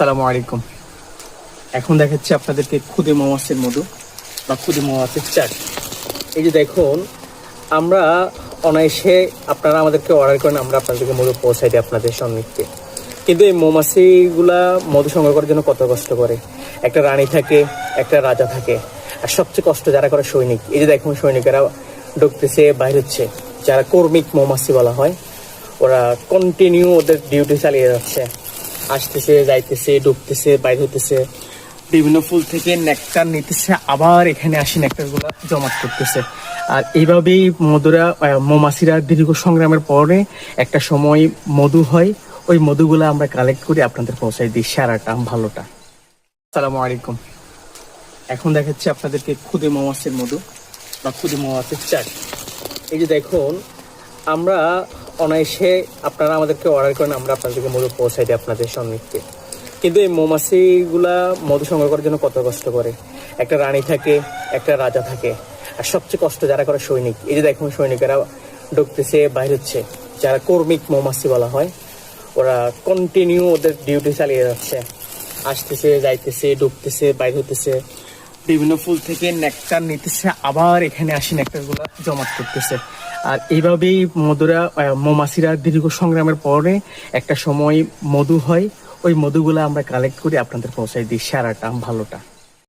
আসসালামু আলাইকুম। এখন দেখাচ্ছি আপনাদেরকে খুদে মৌমাছির মধু বা খুদে মৌমাছির চাট। এই যে দেখুন, আমরা অনায়াসে আপনারা আমাদেরকে অর্ডার করেন, আমরা আপনাদেরকে মধু পৌঁছাই দিই আপনাদের সন্নিধ্যে। কিন্তু এই মৌমাছিগুলা মধু সংগ্রহ করার জন্য কত কষ্ট করে। একটা রানী থাকে, একটা রাজা থাকে, আর সবচেয়ে কষ্ট যারা করে সৈনিক। এই যে দেখুন, সৈনিকেরা ঢুকতেছে, বাইর হচ্ছে, যারা কর্মিক মৌমাছি বলা হয়, ওরা কন্টিনিউ ওদের ডিউটি চালিয়ে যাচ্ছে, আসতেছে, যাইতেছে, ঢুকতেছে, বাইর হতেছে, বিভিন্ন ফুল থেকে নেকটার নিতেছে, আবার এখানে আসি নেকটারগুলো জমা করতেছে। আর এইভাবেই মৌমাছিরা দীর্ঘ সংগ্রামের পরে একটা সময় মধু হয়। ওই মধুগুলো আমরা কালেক্ট করে আপনাদের পৌঁছাই দিই, সারাটা ভালোটা। আসসালামু আলাইকুম। এখন দেখাচ্ছি আপনাদেরকে খুদে মৌমাছির মধু বা খুদে মৌমাছির চাট। এই যে দেখুন, আমরা অনায়াসে আপনারা আমাদেরকে অর্ডার করেন, আমরা আপনাদেরকে মধু পৌঁছাই দিই আপনাদের সন্নিধ্যে। কিন্তু এই মৌমাছিগুলা মধু সংগ্রহ করার জন্য কত কষ্ট করে। একটা রানী থাকে, একটা রাজা থাকে, আর সবচেয়ে কষ্ট যারা করে সৈনিক। এই যে দেখুন, সৈনিকেরা ঢুকতেছে, বাইর হচ্ছে, যারা কর্মিক মৌমাছি বলা হয়, ওরা কন্টিনিউ ওদের ডিউটি চালিয়ে যাচ্ছে, আসতেছে, যাইতেছে, ঢুকতেছে, বাইর হতেছে, বিভিন্ন ফুল থেকে নেকটার নিতেছে, আবার এখানে আসি নেকটারগুলো জমা করতেছে। আর এইভাবেই মৌমাছিরা দীর্ঘ সংগ্রামের পরে একটা সময় মধু হয়। ওই মধুগুলো আমরা কালেক্ট করে আপনাদের পৌঁছাই দিই, সারাটা ভালোটা।